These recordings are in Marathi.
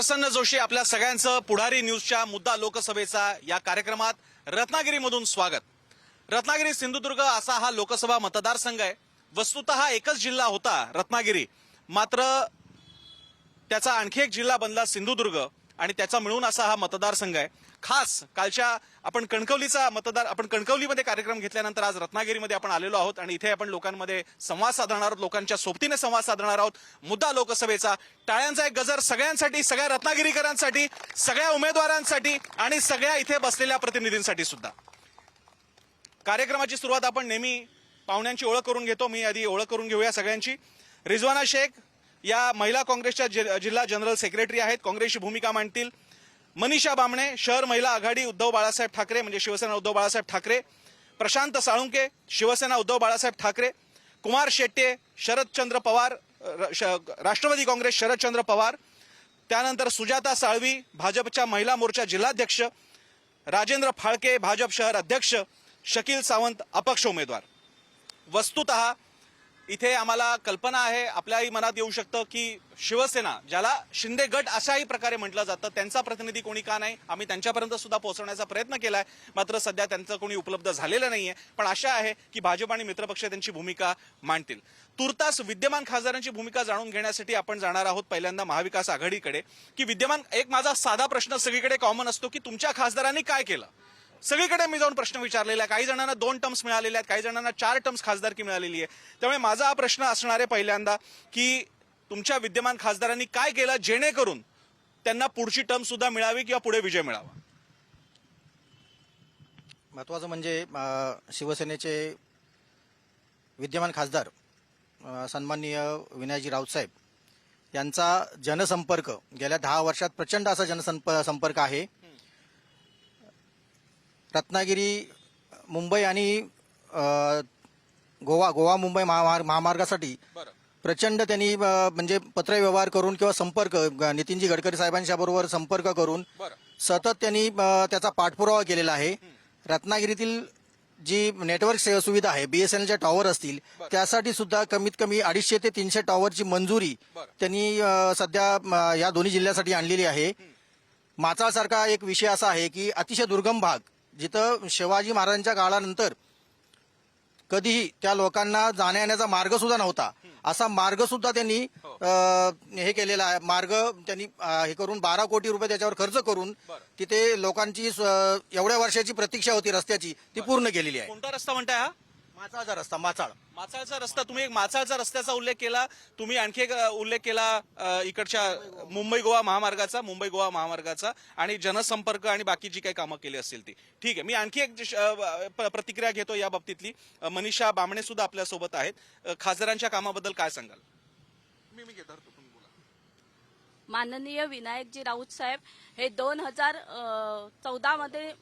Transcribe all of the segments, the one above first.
प्रसन्न जोशी आपल्या सगळ्यांचं पुढारी न्यूजच्या मुद्दा लोकसभेचा या कार्यक्रमात रत्नागिरीमधून स्वागत. रत्नागिरी सिंधुदुर्ग असा हा लोकसभा मतदारसंघ आहे. वस्तुतः एकच जिल्हा होता रत्नागिरी, मात्र त्याचा आणखी एक जिल्हा बनला सिंधुदुर्ग आणि त्याचा मिळून असा हा मतदारसंघ आहे. खास कालच्या आपण कणकवलीमध्ये कार्यक्रम घेतल्यानंतर आज रत्नागिरीमध्ये आपण आलेलो आहोत आणि इथे आपण लोकांमध्ये संवाद साधणार आहोत, लोकांच्या सोबतीने संवाद साधणार आहोत. मुद्दा लोकसभेचा टाळ्यांचा एक गजर सगळ्यांसाठी, सगळ्या रत्नागिरीकरांसाठी, सगळ्या उमेदवारांसाठी आणि सगळ्या इथे बसलेल्या प्रतिनिधींसाठी सुद्धा. कार्यक्रमाची सुरुवात आपण नेहमी पाहुण्यांची ओळख करून घेतो. मी आधी ओळख करून घेऊया सगळ्यांची. रिजवाना शेख या महिला काँग्रेसच्या जिल्हा जनरल सेक्रेटरी आहेत, काँग्रेसची भूमिका मांडतील. मनीषा बामणे शहर महिला आघाडी उद्धव बाळासाहेब ठाकरे म्हणजे शिवसेना उद्धव बाळासाहेब ठाकरे. प्रशांत साळुंके शिवसेना उद्धव बाळासाहेब ठाकरे. कुमार शेट्टे शरदचंद्र पवार राष्ट्रवादी काँग्रेस शरदचंद्र पवार. त्यानंतर सुजाता साळवी भाजपच्या महिला मोर्चा जिल्हाध्यक्ष. राजेंद्र फाळके भाजप शहर अध्यक्ष. शकील सावंत अपक्ष उमेदवार. वस्तुतः इथे आम्हाला कल्पना आहे, आपल्याही मनात येऊ शकतं की शिवसेना, ज्याला शिंदे गट अशाही प्रकारे म्हटलं जातं, त्यांचा प्रतिनिधी कोणी का नाही. आम्ही त्यांच्यापर्यंत सुद्धा पोहोचवण्याचा प्रयत्न केलाय, मात्र सध्या त्यांचं कोणी उपलब्ध झालेलं नाहीये. पण आशा आहे की भाजप आणि मित्रपक्ष त्यांची भूमिका मांडतील. तुर्तास विद्यमान खासदारांची भूमिका जाणून घेण्यासाठी आपण जाणार आहोत पहिल्यांदा महाविकास आघाडीकडे. की विद्यमान, एक माझा साधा प्रश्न सगळीकडे कॉमन असतो की तुमच्या खासदारांनी काय केलं. सगळीकडे मी जाऊन प्रश्न विचारलेला आहे. काही जणांना 2 टर्म्स मिळालेले आहेत, काही जणांना 4 टर्म्स खासदारकी मिळालेली आहे. त्यामुळे माझा हा प्रश्न असणार आहे पहिल्यांदा की तुमच्या विद्यमान खासदारांनी काय केलं जेणेकरून त्यांना पुढची टर्म सुद्धा मिळावी किंवा पुढे विजय मिळावा. महत्त्वाचं म्हणजे शिवसेनेचे विद्यमान खासदार सन्माननीय विनायकजी राऊतसाहेब यांचा जनसंपर्क गेल्या 10 वर्षात प्रचंड असा जनसंपर्क आहे. रत्नागिरी मुंबई आणि गोवा मुंबई महामार्गासाठी प्रचंड त्यांनी म्हणजे पत्रव्यवहार करून किंवा संपर्क नितीनजी गडकरी साहेबांच्या बरोबर संपर्क करून सतत त्यांनी त्याचा पाठपुरावा केलेला आहे. रत्नागिरीतील जी नेटवर्क सुविधा आहे, BSNLच्या टॉवर असतील, त्यासाठी सुद्धा कमीत कमी 250 ते 300 टॉवरची मंजुरी त्यांनी सध्या या दोन्ही जिल्ह्यासाठी आणलेली आहे. माचाळसारखा एक विषय असा आहे की अतिशय दुर्गम भाग, जिथं शिवाजी महाराजांच्या काळानंतर कधीही त्या लोकांना जाण्या येण्याचा मार्ग सुद्धा नव्हता, असा मार्ग सुद्धा त्यांनी हे केलेला आहे. मार्ग त्यांनी हे करून 12 कोटी रुपये त्याच्यावर खर्च करून तिथे लोकांची एवढ्या वर्षाची प्रतीक्षा होती रस्त्याची, ती पूर्ण केलेली आहे. कोणता रस्ता म्हणताय हा? माचाळचा रस्ता. माचाळचा रस्ता. तुम्ही एक माचाळचा रस्त्याचा उल्लेख केला, तुम्ही आणखी एक उल्लेख केला इकडच्या मुंबई गोवा महामार्गाचा आणि जनसंपर्क आणि बाकी जी काही कामं केली असतील ती. ठीक आहे, मी आणखी एक प्रतिक्रिया घेतो या बाबतीतली. मनीषा बामणे सुद्धा आपल्या सोबत आहेत. खासदारांच्या कामाबद्दल काय सांगाल? मी घेतो, तुम्ही बोला. माननीय विनायकजी राऊत साहेब हे 2014 मध्ये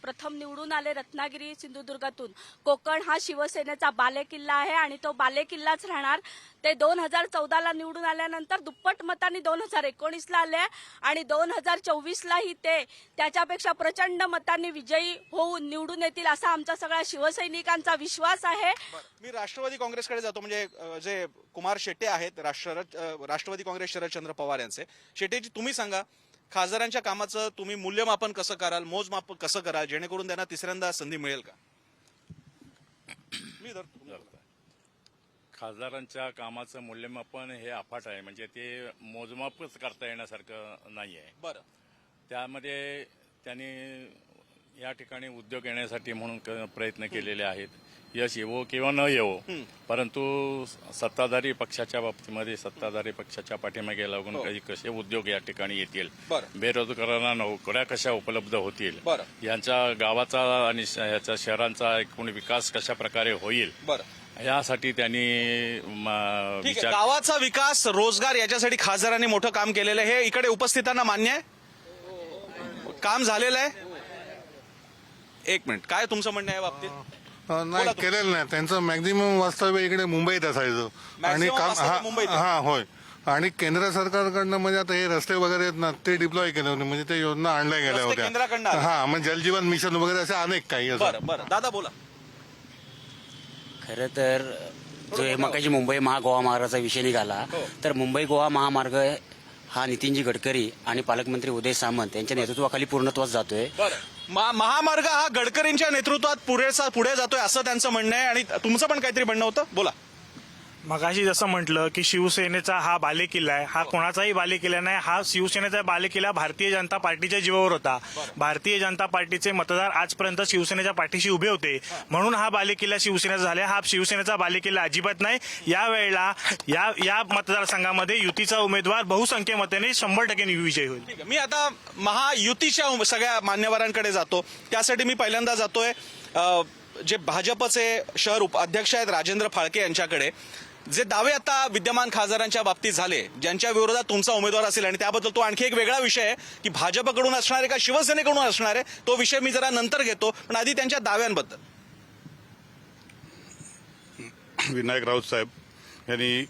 प्रथम निवडून आले रत्नागिरी सिंधुदुर्गातून. कोकण हा शिवसेनेचा बालेकिल्ला आहे आणि तो बालेकिल्लाच राहणार. ते 2014ला निवडून आल्यानंतर दुप्पट मतांनी 2019ला आले आणि 2024लाही ते त्याच्यापेक्षा प्रचंड मतांनी विजयी होऊन निवडून येतील असा आमचा सगळ्या शिवसैनिकांचा विश्वास आहे. मी राष्ट्रवादी काँग्रेसकडे जातो. म्हणजे जे कुमार शेट्टे आहेत राष्ट्रवादी काँग्रेस शरदचंद्र पवार यांचे. शेट्टेजी, तुम्ही सांगा, खासदारांच्या कामाचं तुम्ही मूल्यमापन कसं कराल, मोजमाप कसं कराल जेणेकरून त्यांना तिसऱ्यांदा संधी मिळेल का? मी खासदारांच्या कामाचं मूल्यमापन हे अफाट आहे, म्हणजे ते मोजमापच करता येण्यासारखं नाही आहे. बरं, त्यामध्ये त्यांनी या ठिकाणी उद्योग येण्यासाठी म्हणून प्रयत्न केलेले आहेत. यश येवो किंवा न येवो, परंतु सत्ताधारी पक्षाच्या बाबतीमध्ये सत्ताधारी पक्षाच्या पाठीमागे लागून काही कसे उद्योग या ठिकाणी येतील, बेरोजगारांना नोकऱ्या कशा उपलब्ध होतील, यांच्या गावाचा आणि याच्या शहरांचा एकूण विकास कशा प्रकारे होईल, यासाठी त्यांनी गावाचा विकास, रोजगार याच्यासाठी खासदारांनी मोठं काम केलेलं आहे. हे इकडे उपस्थितांना मान्य आहे, काम झालेलं आहे. एक मिनिट, काय तुमचं म्हणणं आहे बाबतीत? नाही, केलेलं नाही. त्यांचं मॅक्झिमम वास्तव्य इकडे मुंबईत असायचं आणि काम होय. आणि केंद्र सरकारकडनं म्हणजे आता हे रस्ते वगैरे आहेत ना, ते डिप्लॉय केले होते, म्हणजे ते योजना आणल्या गेल्या होत्या. म्हणजे जलजीवन मिशन वगैरे असे अनेक काही. बरं, दादा बोला. खरं तर जो मगाशी मुंबई गोवा महामार्गाचा विषय निघाला, तर मुंबई गोवा महामार्ग हा नितीनजी गडकरी आणि पालकमंत्री उदय सामंत यांच्या नेतृत्वाखाली पूर्णत्वास जातोय. महामार्ग हा गडकरींच्या नेतृत्वात पुरेसा पुढे जातोय असं त्यांचं म्हणणं आहे. आणि तुमचं पण काहीतरी म्हणणं होतं, बोला. मगाशी जसं म्हटलं की शिवसेनेचा हा बालेकिल्ला आहे, हा कोणाचाही बालेकिल्ला नाही. हा शिवसेनेचा बालेकिल्ला भारतीय जनता पार्टीच्या जीवावर होता. भारतीय जनता पार्टीचे मतदार आजपर्यंत शिवसेनेच्या पाठीशी उभे होते, म्हणून हा बालेकिल्ला शिवसेनेचा झाला. हा शिवसेनेचा बालेकिल्ला अजिबात नाही. यावेळेला या मतदारसंघामध्ये युतीचा उमेदवार बहुसंख्य मताने 100% विजयी होईल. मी आता महायुतीच्या सगळ्या मान्यवरांकडे जातो. त्यासाठी मी पहिल्यांदा जातोय जे भाजपचे शहर उपाध्यक्ष आहेत राजेंद्र फाळके यांच्याकडे. जे दावे आता विद्यमान खासदारांच्या बाबतीत झाले, ज्यांच्या विरोधात तुमचा उमेदवार असेल, आणि त्याबद्दल तो आणखी एक वेगळा विषय आहे की भाजपकडून असणार आहे का शिवसेनेकडून असणार आहे, तो विषय मी जरा नंतर घेतो. पण आधी त्यांच्या दाव्यांबद्दल. विनायक राऊत साहेब यांनी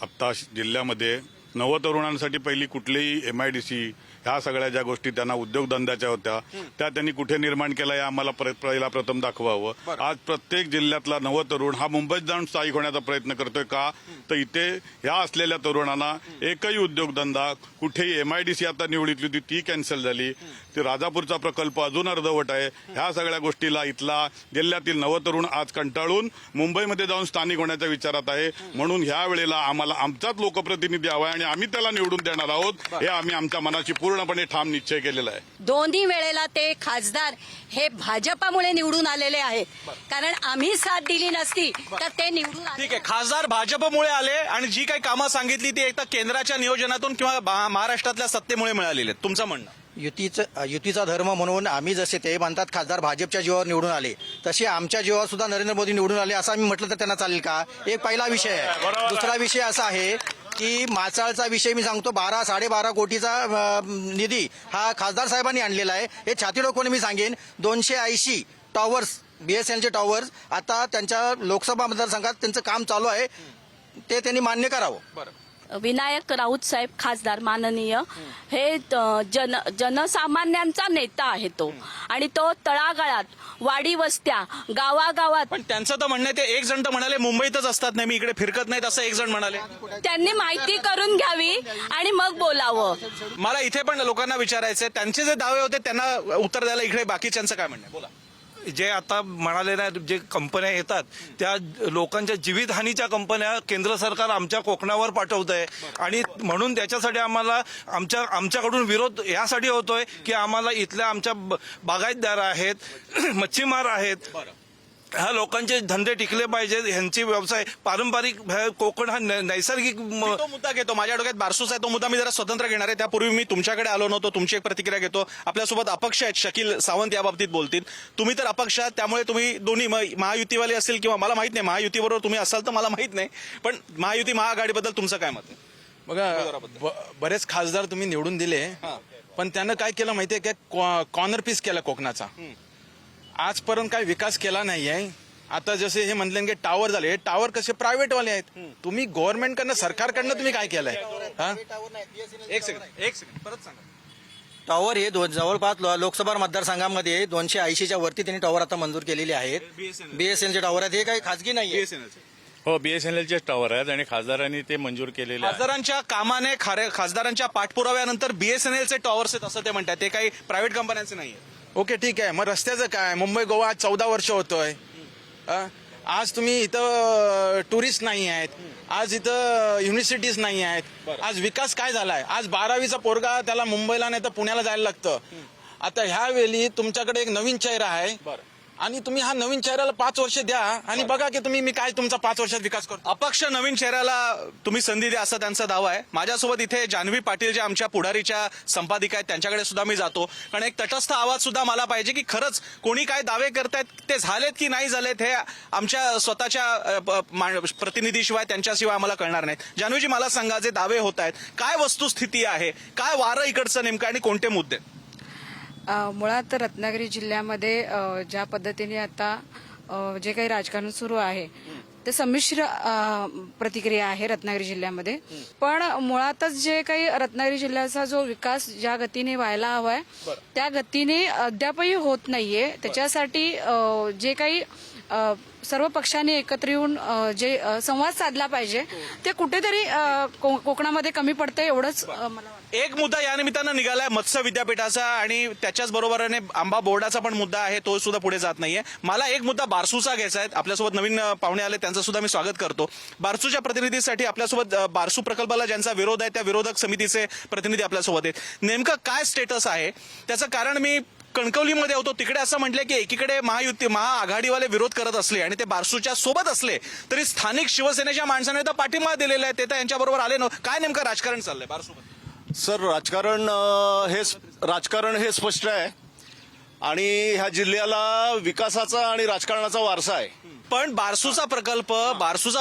आत्ता जिल्ह्यामध्ये नवतरुणांसाठी पहिली कुठलीही MIDC ह्या सगळ्या ज्या गोष्टी त्यांना उद्योगधंद्याच्या होत्या त्या त्यांनी कुठे निर्माण केल्या हे आम्हाला पहिला प्रथम दाखवावं. आज प्रत्येक जिल्ह्यातला नवतरुण हा मुंबईत जाऊन स्थायिक होण्याचा प्रयत्न करतोय का, तर इथे ह्या असलेल्या तरुणांना एकही उद्योगधंदा कुठेही MIDC आता निवडीतली होती ती कॅन्सल झाली. ते राजापूरचा प्रकल्प अजून अर्धवट आहे. ह्या सगळ्या गोष्टीला इथला जिल्ह्यातील नवतरुण आज कंटाळून मुंबईमध्ये जाऊन स्थानिक होण्याच्या विचारात आहे. म्हणून ह्या वेळेला आम्हाला आमचाच लोकप्रतिनिधी हवा आणि आम्ही त्याला निवडून देणार आहोत हे आम्ही आमच्या मनाची पूर्णपणे ठाम निश्चय केलेला आहे. दोन्ही वेळेला ते खासदार हे भाजपामुळे निवडून आलेले आहेत, कारण आम्ही साथ दिली नसती तर ते निवडून आले. ठीक आहे, खासदार भाजपमुळे आले आणि जी काही कामं सांगितली ती एकतर केंद्राच्या नियोजनातून किंवा महाराष्ट्रातल्या सत्तेमुळे मिळालेली आहेत. तुमचं म्हणणं? युतीचा धर्म म्हणून आम्ही जसे ते म्हणतात खासदार भाजपच्या जीवावर निवडून आले, तसे आमच्या जीवावर सुद्धा नरेंद्र मोदी निवडून आले असं आम्ही म्हटलं तर त्यांना चालेल का? एक पहिला विषय आहे. दुसरा विषय असा आहे की माचाळचा विषय मी सांगतो, 12-12.5 कोटीचा निधी हा खासदार साहेबांनी आणलेला आहे. हे छाती डोकवून मी सांगेन. 280 टॉवर्स BSNLचे टॉवर्स आता त्यांच्या लोकसभा मतदारसंघात त्यांचं काम चालू आहे, ते त्यांनी मान्य करावं. विनायक राऊत साहेब खासदार माननीय हे जनसामान्यांचा नेता आहे तो, आणि तो तळागाळात वाडी वस्त्या गावागावात. पण त्यांचं तर म्हणणं आहे ते एक जण तर म्हणाले मुंबईतच असतात, नेहमी इकडे फिरकत नाहीत असं एक जण म्हणाले. त्यांनी माहिती करून घ्यावी आणि मग बोलावं. मला इथे पण लोकांना विचारायचंय, त्यांचे जे दावे होते त्यांना उत्तर द्यायला इकडे बाकीच्यांचं काय म्हणणं आहे, बोला. जे आता म्हणाले ना, जे कंपन्या येतात त्या लोकांच्या जीवितहानीच्या कंपन्या केंद्र सरकार आमच्या कोकणावर पाठवत आहे, आणि म्हणून त्याच्यासाठी आम्हाला आमच्याकडून विरोध यासाठी होतोय की आम्हाला इथल्या आमच्या बागायतदार आहेत, मच्छीमार आहेत, ह्या लोकांचे धंदे टिकले पाहिजेत. ह्यांचे व्यवसाय पारंपरिक कोकण हा नैसर्गिक तो मुद्दा घेतो. माझ्या डोक्यात बारसूस आहे, तो मुद्दा मी जरा स्वतंत्र घेणार आहे. त्यापूर्वी मी तुमच्याकडे आलो नव्हतो, तुमची एक प्रतिक्रिया घेतो. आपल्यासोबत अपक्ष आहेत, शकील सावंत या बाबतीत बोलतील. तुम्ही तर अपक्ष आहात, त्यामुळे तुम्ही दोन्ही महायुतीवाले असेल किंवा मला माहित नाही महायुतीबरोबर तुम्ही असाल तर मला माहित नाही, पण महायुती महाआघाडीबद्दल तुमचं काय मत आहे? बघा, बरेच खासदार तुम्ही निवडून दिले, पण त्यानं काय केलं माहितीये काय, कॉर्नर पीस केला कोकणाचा. आजपर्यंत काही विकास केला नाहीये. आता जसे हे म्हणले की टावर झाले, हे टावर कसे प्रायव्हेटवाले आहेत. तुम्ही गव्हर्नमेंटकडनं सरकारकडनं तुम्ही काय केलंय? एक सेकंड परत सांगा. टॉवर हे जवळपास लोकसभा मतदारसंघामध्ये 280च्या वरती त्यांनी टॉवर आता मंजूर केलेले आहेत. BSNLचे टॉवर आहेत, हे काही खासगी नाही. हो, BSNLचे टॉवर आहेत आणि खासदारांनी ते मंजूर केलेले आहेत. खासदारांच्या कामाने खासदारांच्या पाठपुराव्यानंतर BSNLचे टॉवर्स आहेत असं ते म्हणतात, ते काही प्रायव्हेट कंपन्यांचे नाहीये. ओके, ठीक आहे. मग रस्त्याचं काय? मुंबई गोवा 14 वर्ष होतोय. आज तुम्ही इथं टुरिस्ट नाही आहेत, आज इथं युनिव्हर्सिटीज नाही आहेत. आज विकास काय झालाय? आज 12वीचा पोरगा त्याला मुंबईला नाही तर पुण्याला जायला लागतं. आता ह्या वेळी तुमच्याकडे एक नवीन चेहरा आहे आणि तुम्ही हा नवीन चेहऱ्याला 5 वर्ष द्या आणि बघा की मी काय तुमचा 5 वर्षात विकास करतो. अपक्ष नवीन चेहऱ्याला तुम्ही संधी द्या असा त्यांचा दावा आहे. माझ्यासोबत इथे जान्हवी पाटील जे आमच्या पुढारीच्या संपादिका आहेत त्यांच्याकडे सुद्धा मी जातो, कारण एक तटस्थ आवाज सुद्धा मला पाहिजे की खरंच कोणी काय दावे करतायत ते झालेत की नाही झालेत हे आमच्या स्वतःच्या प्रतिनिधीशिवाय त्यांच्याशिवाय आम्हाला कळणार नाही. जान्हवीजी, मला सांगा, जे दावे होत आहेत काय वस्तुस्थिती आहे, काय वारं इकडचं नेमकं आणि कोणते मुद्दे? मुळात रत्नागिरी जिल्ह्यामध्ये ज्या पद्धतीने आता जे काही राजकारण सुरू आहे ते संमिश्र प्रतिक्रिया आहे रत्नागिरी जिल्ह्यामध्ये. पण मुळातच जे काही रत्नागिरी जिल्ह्याचा जो विकास ज्या गतीने व्हायला हवाय त्या गतीने अद्यापही होत नाहीये. त्याच्यासाठी जे काही सर्व पक्षांनी एकत्र येऊन जे संवाद साधला पाहिजे ते कुठेतरी कोकणामध्ये कमी पडतंय एवढंच मला वाटतं. एक मुद्दा या निमित्तानं निघालाय मत्स्य विद्यापीठाचा आणि त्याच्याच बरोबरीने आंबा बोर्डाचा पण मुद्दा आहे, तो सुद्धा पुढे जात नाहीये. मला एक मुद्दा बारसूचा घ्यायचा आहे. आपल्यासोबत नवीन पाहुणे आले, त्यांचं सुद्धा मी स्वागत करतो. बारसूच्या प्रतिनिधीसाठी आपल्यासोबत बारसू प्रकल्पाला ज्यांचा विरोध आहे त्या विरोधक समितीचे प्रतिनिधी आपल्यासोबत आहेत. नेमकं काय स्टेटस आहे त्याचं कारण मी कणकवलीमध्ये होतो, तिकडे असं म्हटलं की एकीकडे महाआघाडीवाले विरोध करत असले आणि ते बारसूच्या सोबत असले तरी स्थानिक शिवसेनेच्या माणसाने तर पाठिंबा दिलेला आहे, ते तर यांच्याबरोबर आले नव्हते. काय नेमकं राजकारण चाललंय बारसूमध्ये? सर, राजकारण हे स्पष्ट आहे आणि ह्या जिल्ह्याला विकासाचा आणि राजकारणाचा वारसा आहे. पण बारसूचा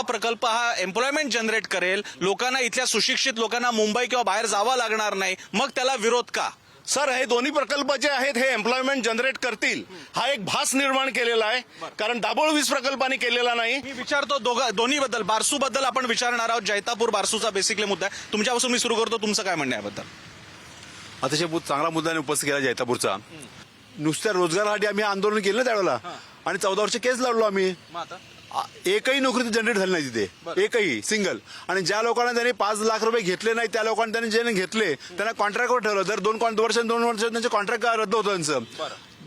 प्रकल्प हा एम्प्लॉयमेंट जनरेट करेल, लोकांना, इथल्या सुशिक्षित लोकांना मुंबई किंवा बाहेर जावं लागणार नाही, मग त्याला विरोध का? सर, हे दोन्ही प्रकल्प जे आहेत हे एम्प्लॉयमेंट जनरेट करतील हा एक भास निर्माण केलेला आहे, कारण दाभोळ वीज प्रकल्पाने केलेला नाही. मी विचारतो दोन्ही बद्दल, बारसू बद्दल आपण विचारणार आहोत. जैतापूर बारसूचा बेसिकली मुद्दा आहे. तुमच्यापासून मी सुरू करतो, तुमचं काय म्हणणं आहे याबद्दल? अतिशय चांगला मुद्दा उपस्थित केला जैतापूरचा. नुसत्या रोजगारासाठी आम्ही आंदोलन केलं ना त्यावेळेला, आणि 14 वर्ष केस लढलो आम्ही. एकही नोकरी जनरेट झाली नाही तिथे, एकही सिंगल. आणि ज्या लोकांना त्यांनी 5 लाख रुपये घेतले नाही त्या लोकांना त्यांनी जे घेतले त्यांना कॉन्ट्रॅक्टवर ठेवलं. दर 2 वर्ष त्यांचे कॉन्ट्रॅक्ट रद्द होतं त्यांचं.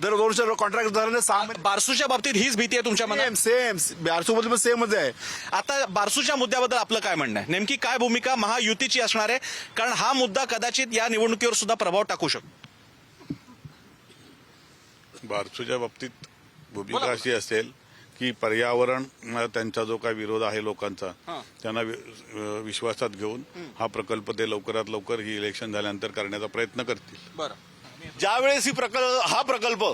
दर 2 वर्ष कॉन्ट्रॅक्ट झालं. 6 महिने. बारसूच्या बाबतीत हीच भीती आहे तुमच्या मनात? सेम बारसूबद्दल पण सेमच आहे. आता बारसूच्या मुद्द्याबद्दल आपलं काय म्हणणं आहे? नेमकी काय भूमिका महायुतीची असणार आहे? कारण हा मुद्दा कदाचित या निवडणुकीवर सुद्धा प्रभाव टाकू शकतो. बारसूच्या बाबतीत भूमिका अशी असेल की पर्यावरण त्यांचा जो काही विरोध आहे लोकांचा त्यांना विश्वासात घेऊन हा प्रकल्प ते लवकरात लवकर ही इलेक्शन झाल्यानंतर करण्याचा प्रयत्न करतील. ज्यावेळेस हा प्रकल्प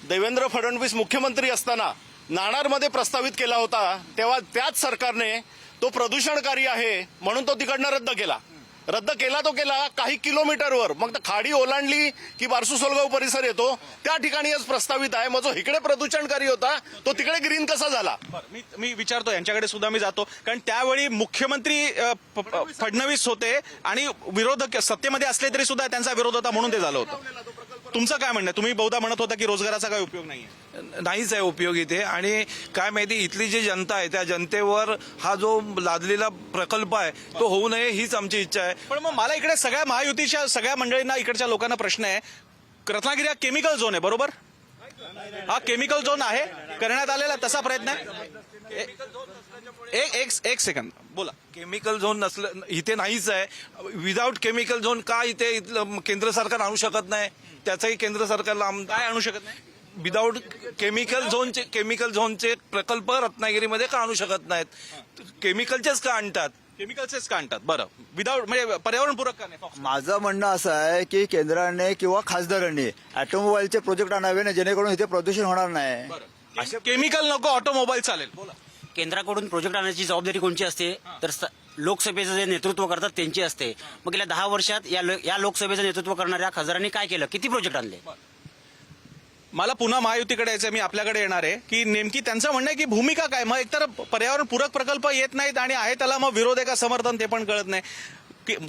देवेंद्र फडणवीस मुख्यमंत्री असताना नाणारमध्ये प्रस्तावित केला होता तेव्हा त्याच सरकारने तो प्रदूषणकारी आहे म्हणून तो तिकडनं रद्द केला तो काही किलोमीटरवर. मग खाडी ओलांडली की बारसू सोलगाव परिसर येतो, त्या ठिकाणीच प्रस्तावित आहे. मग जो इकडे प्रदूषणकारी होता तो तिकडे ग्रीन कसा झाला? मी विचारतो, यांच्याकडे सुद्धा मी जातो, कारण त्यावेळी मुख्यमंत्री फडणवीस होते आणि विरोधक सत्तेमध्ये असले तरी सुद्धा त्यांचा विरोध होता म्हणून ते झालं होतं. तुमचं काय म्हणणं? तुम्ही बहुधा म्हणत होता की रोजगाराचा काही उपयोग नाहीच आहे उपयोग इथे. आणि काय माहिती, इथली जी जनता आहे त्या जनतेवर हा जो लादलेला प्रकल्प आहे तो होऊ नये हीच आमची इच्छा आहे. पण मग मला इकडे सगळ्या महायुतीच्या सगळ्या मंडळींना, इकडच्या लोकांना प्रश्न आहे. रत्नागिरी हा केमिकल झोन आहे, बरोबर? हा केमिकल झोन आहे, करण्यात आलेला तसा प्रयत्न आहे. एक सेकंद बोला. केमिकल झोन नसलं इथे नाहीच आहे. विदाऊट केमिकल झोन का इथे केंद्र सरकार आणू शकत नाही? त्याचाही केंद्र सरकारला काय आणू शकत नाही? विदाऊट केमिकल झोनचे प्रकल्प रत्नागिरीमध्ये का आणू शकत नाहीत? केमिकलचेच का आणतात? बरं, विदाऊट म्हणजे पर्यावरणपूरक का नाही? माझं म्हणणं असं आहे की केंद्राने किंवा खासदारांनी ऑटोमोबाईलचे प्रोजेक्ट आणावे ना, जेणेकरून इथे प्रदूषण होणार नाही. केमिकल नको, ऑटोमोबाईल चालेल. बोला. केंद्राकडून प्रोजेक्ट आणण्याची जबाबदारी कोणची असते? तर लोकसभेचं जे नेतृत्व करतात त्यांची असते. मग गेल्या 10 वर्षात या लोकसभेचं नेतृत्व करणाऱ्या खासदारांनी काय केलं? किती प्रोजेक्ट आणले? मला पुन्हा महायुतीकडे यायचं, मी आपल्याकडे येणार आहे की नेमकी त्यांचं म्हणणं आहे की भूमिका काय. मग एकतर पर्यावरणपूरक प्रकल्प येत नाहीत आणि आहे त्याला मग विरोध आहे का समर्थन ते पण कळत नाही.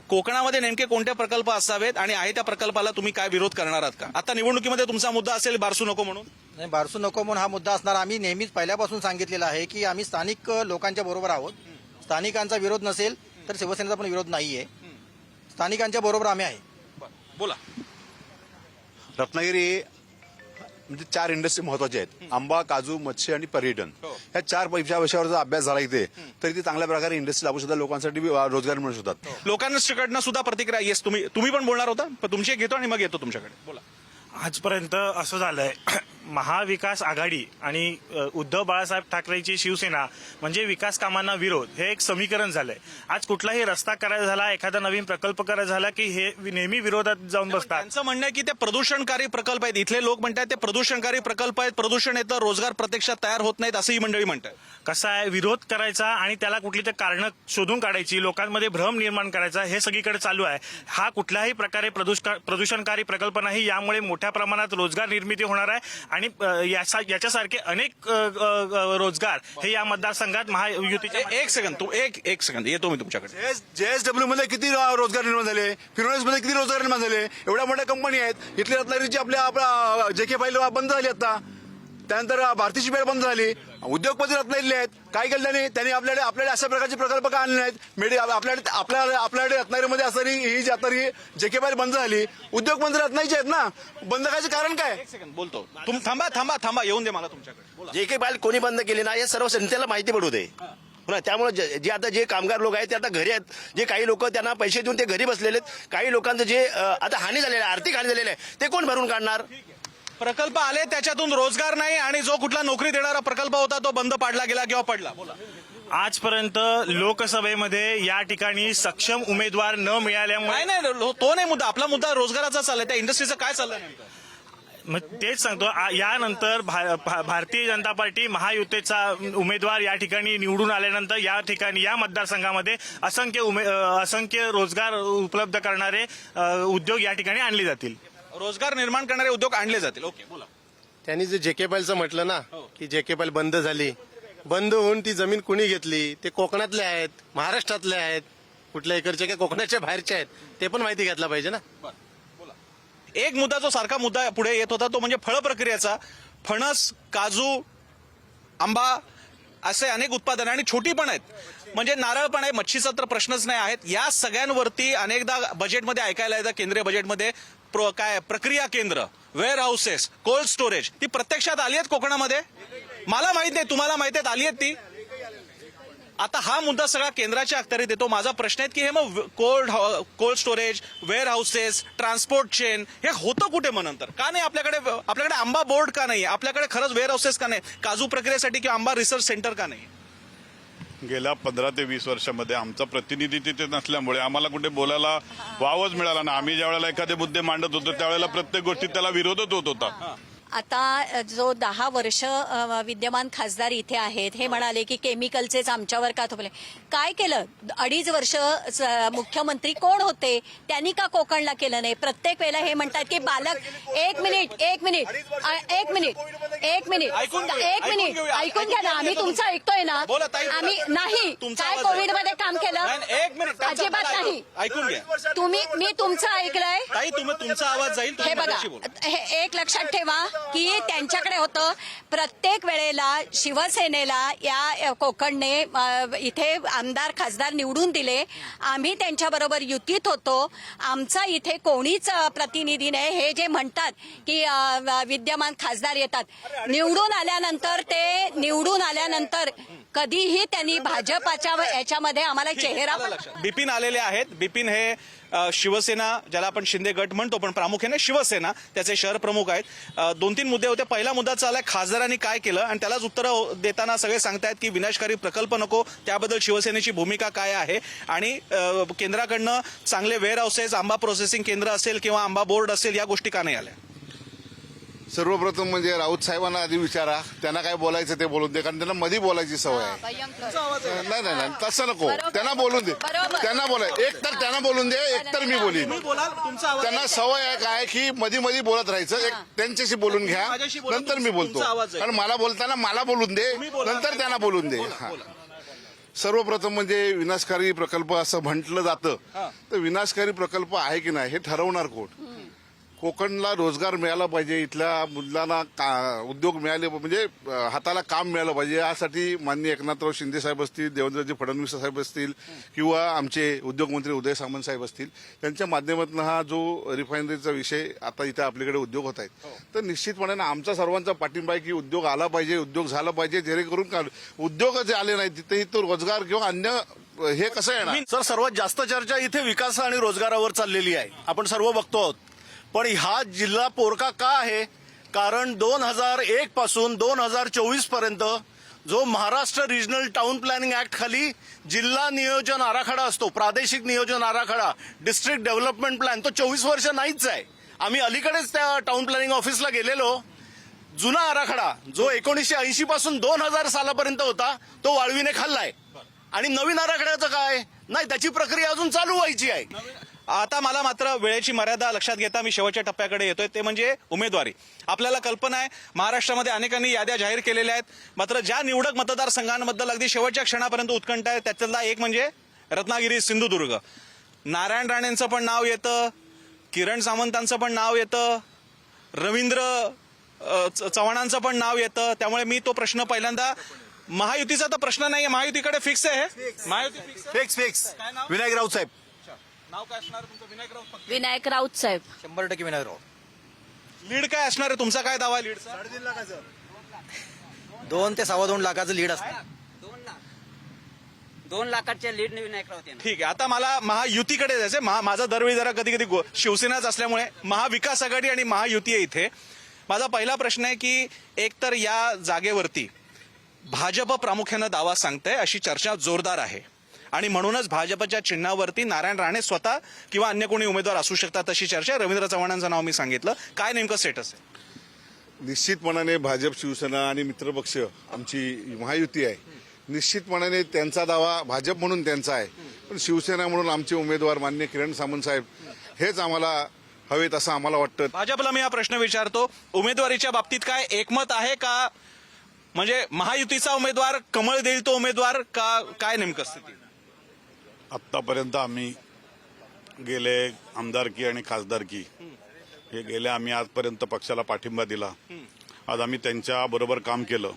कोकणामध्ये नेमके कोणते प्रकल्प असावेत आणि आहे त्या प्रकल्पाला तुम्ही काय विरोध करणार आहात का? आता निवडणुकीमध्ये तुमचा मुद्दा असेल बारसू नको म्हणून. नाही, बारसू नको म्हणून हा मुद्दा असणार. आम्ही नेहमीच पहिल्यापासून सांगितलेला आहे की आम्ही स्थानिक लोकांच्या बरोबर आहोत. स्थानिकांचा विरोध नसेल तर शिवसेनेचा पण विरोध नाहीये. स्थानिकांच्या बरोबर आम्ही आहे. बोला. रत्नागिरी म्हणजे 4 इंडस्ट्री महत्वाच्या आहेत: आंबा, काजू, मत्स्य आणि पर्यटन. ह्या 4 विषयावर जर अभ्यास झाला इथे तर इथे चांगल्या प्रकारे इंडस्ट्री लागू शकतात, लोकांसाठी रोजगार मिळू शकतात. लोकांकडनं सुद्धा प्रतिक्रिया. येस, तुम्ही पण बोलणार होता, पण तुमची घेतो आणि मग येतो तुमच्याकडे. बोला. आजपर्यंत असं झालंय, महाविकास आघाडी आणि उद्धव बाळासाहेब ठाकरेंची शिवसेना म्हणजे विकास कामांना विरोध, हे एक समीकरण झालंय. आज कुठलाही रस्ता करायचा झाला, एखादा नवीन प्रकल्प करायचा झाला की हे नेहमी विरोधात जाऊन बसतात. त्यांचं म्हणणं आहे की ते प्रदूषणकारी प्रकल्प आहेत. इथले लोक म्हणतात ते प्रदूषणकारी प्रकल्प आहेत, प्रदूषण येतं, रोजगार प्रत्यक्षात तयार होत नाहीत असं ही मंडळी म्हणतात. कसं आहे, विरोध करायचा आणि त्याला कुठली तर कारणं शोधून काढायची, लोकांमध्ये भ्रम निर्माण करायचा, हे सगळीकडे चालू आहे. हा कुठल्याही प्रकारे प्रदूषणकारी प्रकल्प नाही. यामुळे मोठ्या प्रमाणात रोजगार निर्मिती होणार आहे आणि याच्यासारखे अनेक रोजगार हे या मतदारसंघात महायुतीच्या. एक सेकंद येतो मी तुमच्याकडे. JSW मध्ये किती रोजगार निर्माण झाले, फिरोनेस मध्ये किती रोजगार निर्माण झाले. एवढ्या मोठ्या कंपनी आहेत. इथली रत्नागिरीची आपल्या JK फाईल बंद झाली आता. त्यानंतर भारतीय शिपयार्ड बंद झाली, उद्योगपती रत्नागिरीले आहेत. काय केलं त्यांनी आपल्याकडे अशा प्रकारचे प्रकल्प का आणले नाहीत? आपल्याकडे रत्नागिरीमध्ये असणारी ही जी आता JK बंद झाली, उद्योगमंत्री रत्नागिरीचे आहेत ना, बंद करायचं कारण काय? एक सेकंड बोलतो. थांबा येऊन दे मला तुमच्याकडे. JK कोणी बंद केली ना हे सर्व जनतेला माहिती पडू दे. त्यामुळे जे आता जे कामगार लोक आहेत ते आता घरी आहेत. जे काही लोक त्यांना पैसे देऊन ते घरी बसलेले आहेत. काही लोकांचं जे आता हानी झालेली आहे, आर्थिक हानी झालेली आहे, ते कोण भरून काढणार? प्रकल्प आले त्याच्यातून रोजगार नाही आणि जो कुठला नोकरी देणारा प्रकल्प होता तो बंद पाडला गेला किंवा पडला. बोला. आजपर्यंत लोकसभेमध्ये या ठिकाणी सक्षम उमेदवार न मिळाल्यामुळे नाही तो नाही मुद्दा. आपला मुद्दा रोजगाराचा चाललाय. त्या इंडस्ट्रीचं काय चाललंय नेमकं? मग तेच सांगतो, यानंतर भारतीय जनता पार्टी महायुतीचा उमेदवार या ठिकाणी निवडून आल्यानंतर या ठिकाणी या मतदारसंघामध्ये असंख्य रोजगार उपलब्ध करणारे उद्योग या ठिकाणी आणले जातील. रोजगार निर्माण करणारे उद्योग आणले जातील. ओके, बोला. त्यांनी जे JK म्हटलं ना की JK बंद झाली, बंद होऊन ती जमीन कुणी घेतली? ते कोकणातले आहेत, महाराष्ट्रातले आहेत, कुठल्या इकडचे काय कोकणाच्या बाहेरचे आहेत, ते पण माहिती घेतला पाहिजे ना. एक मुद्दा जो सारखा मुद्दा पुढे येत होता तो म्हणजे फळ प्रक्रियेचा. फणस, काजू, आंबा असे अनेक उत्पादन आणि छोटी पण आहेत, म्हणजे नारळ पण आहे, मच्छीचा तर प्रश्नच नाही आहेत. या सगळ्यांवरती अनेकदा बजेटमध्ये ऐकायला येतं, केंद्रीय बजेटमध्ये काय प्रक्रिया केंद्र, वेअर हाऊसेस, कोल्ड स्टोरेज, ती प्रत्यक्षात आली आहेत कोकणामध्ये? मला माहित नाही, तुम्हाला माहिती आहेत आली आहेत ती? आता हा मुद्दा सगळा केंद्राच्या अखत्यारीत येतो. माझा प्रश्न आहे की हे मग cold storage, warehouses, transport chain हे होतं कुठे मग नंतर? का नाही आपल्याकडे आंबा बोर्ड का नाही? आपल्याकडे खरंच वेअर हाऊसेस का नाही? काजू प्रक्रियेसाठी किंवा आंबा रिसर्च सेंटर का नाही? गेल्या 15 ते 20 वर्षामध्ये आमचा प्रतिनिधी तिथे नसल्यामुळे आम्हाला कुठे बोलायला वावच मिळाला ना. आम्ही ज्या वेळेला एखादे मुद्दे मांडत होतो त्यावेळेला प्रत्येक गोष्टीत त्याला विरोधच होत होता. आता जो 10 वर्ष विद्यमान खासदार इथे आहेत, हे म्हणाले की केमिकलचेच आमच्यावर का थोपले. काय केलं? 2.5 वर्ष मुख्यमंत्री कोण होते? त्यांनी का कोकणला केलं नाही? प्रत्येक वेळेला हे म्हणतात की बालक. एक मिनिट ऐकून घ्या ना. आम्ही तुमचं ऐकतोय ना. आम्ही नाही काय कोविडमध्ये काम केलं? एक मिनिट, अजिबात नाही. ऐकून घ्या. मी तुमचं ऐकलंय. ताई, तुमचा आवाज जाईल. हे बघा, हे एक लक्षात ठेवा की त्यांच्याकडे होतं. प्रत्येक वेळेला शिवसेनेला या कोकणने इथे आमदार खासदार निवडून दिले. आम्ही त्यांच्याबरोबर युतीत होतो. आमचा इथे कोणीच प्रतिनिधी नाही. हे जे म्हणतात की विद्यमान खासदार येतात, निवडून आल्यानंतर कधीही त्यांनी भाजपाच्या याच्यामध्ये आम्हाला चेहरा. बिपिन आलेले आहेत. बिपिन हे शिवसेना, ज्याला आपण शिंदे गट म्हणतो पण प्रामुख्याने शिवसेना, त्याचे शहर प्रमुख आहेत. 2-3 मुद्दे होते. पहिला मुद्दा चाललाय खासदारांनी काय केलं आणि त्यालाच उत्तर देताना सगळे सांगतायत की विनाशकारी प्रकल्प नको, त्याबद्दल शिवसेनेची भूमिका काय आहे आणि केंद्राकडनं चांगले वेअर हाऊसेस, आंबा प्रोसेसिंग केंद्र असेल किंवा आंबा बोर्ड असेल, या गोष्टी का नाही आल्या? सर्वप्रथम म्हणजे राऊत साहेबांना आधी विचारा, त्यांना काय बोलायचं ते बोलून दे, कारण त्यांना मध्ये बोलायची सवय आहे. नाही तसं नको, त्यांना बोलून दे. त्यांना एकतर त्यांना बोलून दे, एकतर मी बोलीन. त्यांना सवय आहे काय की मध्ये बोलत राहायचं. त्यांच्याशी बोलून घ्या, नंतर मी बोलतो. कारण मला बोलताना मला बोलून दे, नंतर त्यांना बोलून दे. सर्वप्रथम म्हणजे विनाशकारी प्रकल्प असं म्हटलं जातं, तर विनाशकारी प्रकल्प आहे की नाही हे ठरवणार कोण? कोकणला रोजगार मिळाला पाहिजे, इथल्या मुलांना उद्योग मिळाले, म्हणजे हाताला काम मिळालं पाहिजे. यासाठी माननीय एकनाथराव शिंदे साहेब असतील, देवेंद्रजी फडणवीस साहेब असतील किंवा आमचे उद्योगमंत्री उदय सामंत साहेब असतील, त्यांच्या माध्यमातून हा जो रिफायनरीचा विषय आता इथे आपल्याकडे उद्योग होत आहेत, तर निश्चितपणे आमचा सर्वांचा पाठिंबा आहे की उद्योग आला पाहिजे, उद्योग झाला पाहिजे, जेणेकरून उद्योग जे आले नाही तिथेही तो रोजगार किंवा अन्य हे कसं येणार. सर, सर्वात जास्त चर्चा इथे विकास आणि रोजगारावर चाललेली आहे, आपण सर्व बघतो आहोत. पण हा जिल्हा पोरका का आहे? कारण 2001 पासून 2024 पर्यंत जो Maharashtra regional town planning act खाली जिल्हा नियोजन आराखडा असतो, प्रादेशिक नियोजन आराखडा, डिस्ट्रिक्ट डेव्हलपमेंट प्लॅन, तो 24 वर्ष नाहीच आहे. आम्ही अलीकडेच त्या टाउन प्लॅनिंग ऑफिसला गेलेलो. जुना आराखडा जो 1980 पासून 2000 सालापर्यंत होता तो वाळवीने खाल्लाय. आणि नवीन आराखड्याचं काय नाही, त्याची प्रक्रिया अजून चालू व्हायची आहे. आता मला मात्र वेळेची मर्यादा लक्षात घेता मी शेवटच्या टप्प्याकडे येतोय, ते म्हणजे उमेदवारी. आपल्याला कल्पना आहे महाराष्ट्रामध्ये अनेकांनी याद्या जाहीर केलेल्या आहेत, मात्र ज्या निवडक मतदारसंघांबद्दल अगदी शेवटच्या क्षणापर्यंत उत्कंठा आहे त्यातला एक म्हणजे रत्नागिरी सिंधुदुर्ग. नारायण राणेंचं पण नाव येतं, किरण सामंतांचं पण नाव येतं, रवींद्र चव्हाणांचं पण नाव येतं, त्यामुळे मी तो प्रश्न पहिल्यांदा, महायुतीचा तर प्रश्न नाहीये, महायुतीकडे फिक्स आहे हे? महायुती फिक्स आहे? फिक्स विनायक राऊत साहेब. नाव काय असणार तुमचं? विनायक राऊत फक्त. विनायक राऊत साहेब. 100% विनायक राऊत. लीड काय असणार आहे? तुमचा काय दावा आहे लीडचा? 2 ते 2.25 लाखाचं लीड असतं. 2 लाखाच्या लीडने विनायक राऊत यांना. ठीक आहे, आता मला महायुतीकडे जायचंय. माझा दरवेळी जरा कधी कधी शिवसेनाच असल्यामुळे महाविकास आघाडी आणि महायुती आहे इथे. माझा पहिला प्रश्न आहे की एकतर या जागेवरती भाजप प्रामुख्यानं दावा सांगते अशी चर्चा जोरदार आहे आणि म्हणूनच भाजपच्या चिन्हावरती नारायण राणे स्वतः किंवा अन्य कोणी उमेदवार असू शकतात अशी चर्चा. रवींद्र चव्हाणांचं नाव मी सांगितलं. काय नेमकं स्टेटस आहे? निश्चितपणाने भाजप, शिवसेना आणि मित्रपक्ष आमची महायुती आहे. निश्चितपणाने त्यांचा दावा भाजप म्हणून त्यांचा आहे, पण शिवसेना म्हणून आमचे उमेदवार माननीय किरण सामंत साहेब हेच आम्हाला हवेत असं आम्हाला वाटतं. भाजपला मी हा प्रश्न विचारतो, उमेदवारीच्या बाबतीत काय एकमत आहे का? म्हणजे महायुतीचा उमेदवार कमळ देईल तो उमेदवार का? काय नेमकं स्थिती? आतापर्यंत आम्ही गेले आमदारकी आणि खासदारकी हे गेले आम्ही आजपर्यंत पक्षाला पाठिंबा दिला. आज आम्ही त्यांच्या बरोबर काम केलं,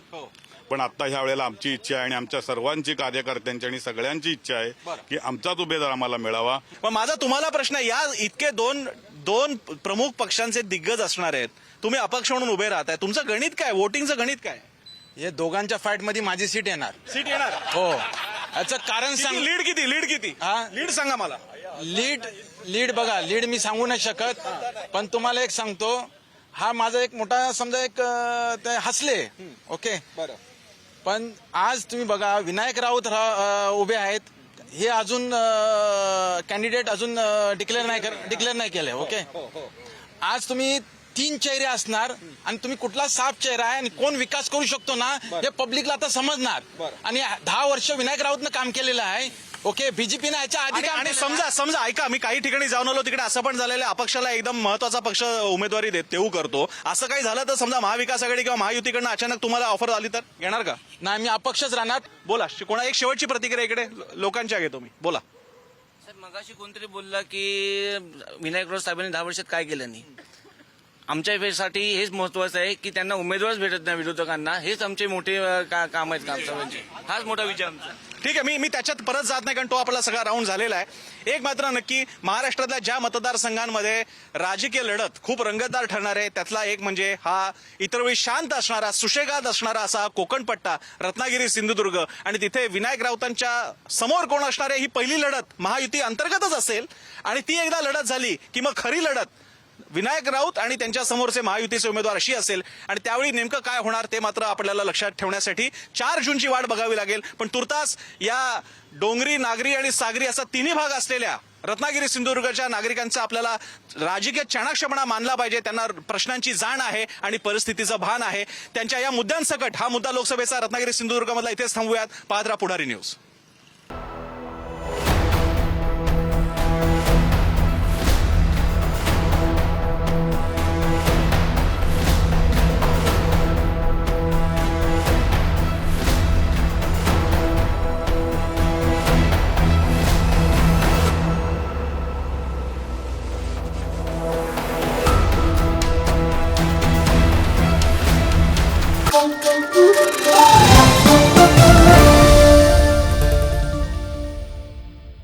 पण आता ह्या वेळेला आमची इच्छा आहे आणि आमच्या सर्वांची, कार्यकर्त्यांची आणि सगळ्यांची इच्छा आहे की आमचाच उमेदवार आम्हाला मिळावा. पण माझा तुम्हाला प्रश्न आहे, या इतके दोन प्रमुख पक्षांचे दिग्गज असणार आहेत, तुम्ही अपक्ष म्हणून उभे राहताय, तुमचं गणित काय? वोटिंगचं गणित काय? हे दोघांच्या फाईट मध्ये माझी सीट येणार. सीट येणार? हो. याचं कारण सांग. लीड किती? हा? लीड सांगा मला. लीड बघा, लीड मी सांगू नाही शकत, पण तुम्हाला एक सांगतो, हा माझा एक मोठा समजा एक ते हसले, ओके, बरं, पण आज तुम्ही बघा विनायक राऊत उभे आहेत, हे अजून कॅन्डिडेट अजून डिक्लेअर नाही केलंय, ओके. आज तुम्ही 3 चेहरे असणार आणि तुम्ही कुठला साफ चेहरा आहे आणि कोण विकास करू शकतो ना हे पब्लिकला आता समजणार. आणि 10 वर्ष विनायक राऊतनं काम केलेलं आहे, ओके. बीजेपीनं याच्या आधी काम आणि केलेलं आहे. समजा ऐका, मी काही ठिकाणी जाऊन आलो, तिकडे असं पण झालेलं आहे, अपक्षाला एकदम महत्वाचा पक्ष उमेदवारी देऊ करतो. असं काही झालं तर समजा महाविकास आघाडी किंवा महायुतीकडनं अचानक तुम्हाला ऑफर आली तर घेणार का? नाही, मी अपक्षच राहणार. बोला, कोणा एक शेवटची प्रतिक्रिया इकडे लोकांच्या घेतो मी. बोला. सर, मगाशी कोणतरी बोलला की विनायक राऊत साहेबांनी 10 वर्षात काय केलं नाही. आमच्यासाठी हेच महत्वाचं आहे की त्यांना उमेदवारच भेटत नाही विरोधकांना. हेच आमचे मोठे काम आहेत सर्वांचे. हाच मोठा विजय आमचा. ठीक आहे, मी त्याच्यात परत जात नाही कारण तो आपला सगळा राऊंड झालेला आहे. एक मात्र नक्की, महाराष्ट्रातल्या ज्या मतदारसंघांमध्ये राजकीय लढत खूप रंगतदार ठरणार आहे त्यातला एक म्हणजे हा इतर वेळी शांत असणारा, सुशेगात असणारा असा कोकण पट्टा, रत्नागिरी, सिंधुदुर्ग. आणि तिथे विनायक राऊतांच्या समोर कोण असणार आहे ही पहिली लढत महायुती अंतर्गतच असेल. आणि ती एकदा लढत झाली की मग खरी लढत विनायक राऊत आणि त्यांच्या समोरचे महायुतीचे उमेदवार अशी असेल. आणि त्यावेळी नेमकं काय होणार ते मात्र आपल्याला लक्षात ठेवण्यासाठी 4 जूनची वाट बघावी लागेल. पण तुर्तास या डोंगरी, नागरी आणि सागरी असा 3 भाग असलेल्या रत्नागिरी, सिंधुदुर्गच्या नागरिकांचा आपल्याला राजकीय चाणाक्षपणा मानला पाहिजे. त्यांना प्रश्नांची जाण आहे आणि परिस्थितीचं भान आहे. त्यांच्या या मुद्द्यांसकट हा मुद्दा लोकसभेचा रत्नागिरी, सिंधुदुर्गमधला इथेच थांबूयात. पाहत राहा पुढारी न्यूज. Thank you.